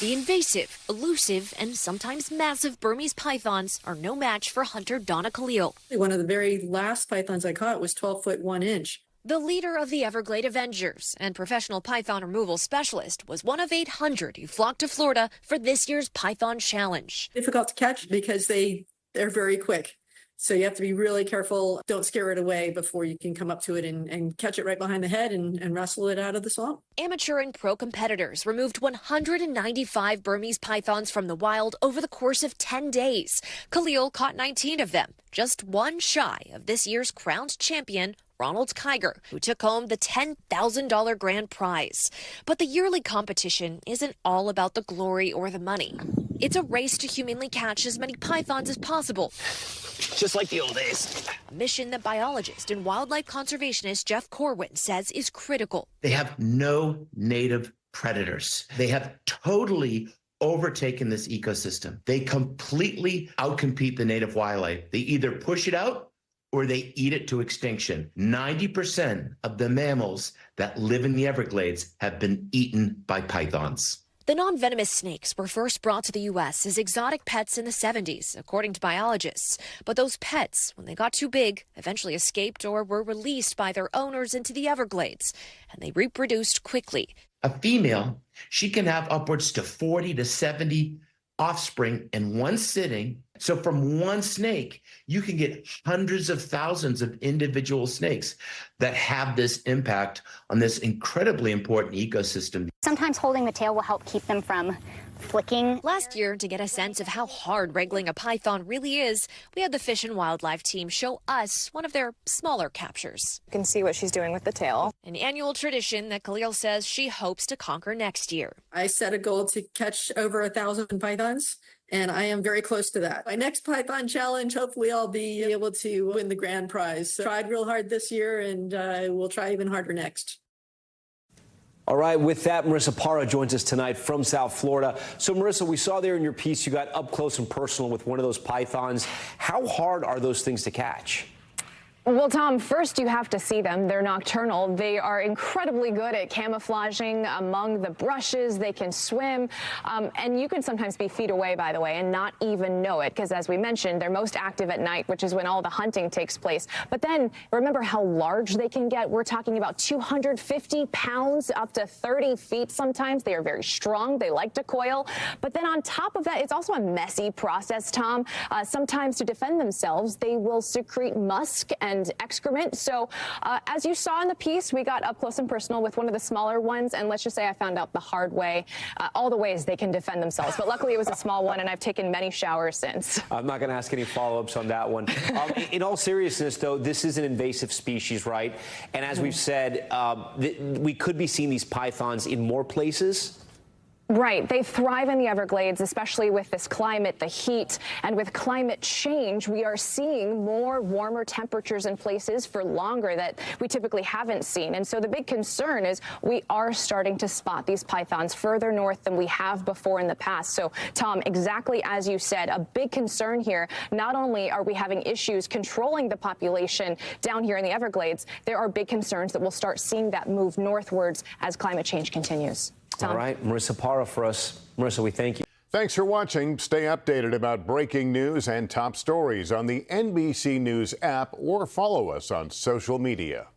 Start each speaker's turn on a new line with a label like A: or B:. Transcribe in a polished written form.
A: The invasive, elusive, and sometimes massive Burmese pythons are no match for hunter Donna Khalil.
B: One of the very last pythons I caught was 12 foot 1 inch.
A: The leader of the Everglades Avengers and professional python removal specialist was one of 800 who flocked to Florida for this year's Python Challenge.
B: Difficult to catch because they're very quick. So you have to be really careful. Don't scare it away before you can come up to it and catch it right behind the head and wrestle it out of the swamp.
A: Amateur and pro competitors removed 195 Burmese pythons from the wild over the course of 10 days. Khalil caught 19 of them, just one shy of this year's crowned champion, Ronald Kiger, who took home the $10,000 grand prize. But the yearly competition isn't all about the glory or the money. It's a race to humanly catch as many pythons as possible.
C: Just like the old days.
A: A mission that biologist and wildlife conservationist Jeff Corwin says is critical.
D: They have no native predators. They have totally overtaken this ecosystem. They completely outcompete the native wildlife. They either push it out or they eat it to extinction. 90% of the mammals that live in the Everglades have been eaten by pythons.
A: The non-venomous snakes were first brought to the U.S. as exotic pets in the 70s, according to biologists. But those pets, when they got too big, eventually escaped or were released by their owners into the Everglades, and they reproduced quickly.
D: A female, she can have upwards to 40 to 70 offspring in one sitting. So from one snake, you can get hundreds of thousands of individual snakes that have this impact on this incredibly important ecosystem.
E: Sometimes holding the tail will help keep them from flicking.
A: Last year, to get a sense of how hard wrangling a python really is, we had the Fish and Wildlife team show us one of their smaller captures.
F: You can see what she's doing with the tail.
A: An annual tradition that Khalil says she hopes to conquer next year.
B: I set a goal to catch over 1,000 pythons, and I am very close to that. My next Python Challenge, hopefully I'll be able to win the grand prize. So tried real hard this year, and we'll try even harder next.
G: All right, with that, Marissa Parra joins us tonight from South Florida. So, Marissa, we saw there in your piece you got up close and personal with one of those pythons. How hard are those things to catch?
F: Well, Tom, first you have to see them. They're nocturnal. They are incredibly good at camouflaging among the brushes. They can swim. And you can sometimes be feet away, by the way, and not even know it. Because as we mentioned, they're most active at night, which is when all the hunting takes place. But then remember how large they can get. We're talking about 250 pounds, up to 30 feet sometimes. They are very strong. They like to coil. But then on top of that, it's also a messy process, Tom. Sometimes to defend themselves, they will secrete musk and excrement. So as you saw in the piece, we got up close and personal with one of the smaller ones. And let's just say I found out the hard way, all the ways they can defend themselves. But luckily it was a small one, and I've taken many showers since.
G: I'm not going to ask any follow-ups on that one. In all seriousness, though, this is an invasive species, right? And as we've said, we could be seeing these pythons in more places.
F: Right. They thrive in the Everglades, especially with this climate, the heat, and with climate change, we are seeing more warmer temperatures in places for longer that we typically haven't seen. And so the big concern is we are starting to spot these pythons further north than we have before in the past. So, Tom, exactly as you said, a big concern here. Not only are we having issues controlling the population down here in the Everglades, there are big concerns that we'll start seeing that move northwards as climate change continues. Tom.
G: All right, Marissa Parra for us. Marissa, we thank you.
H: Thanks for watching. Stay updated about breaking news and top stories on the NBC News app or follow us on social media.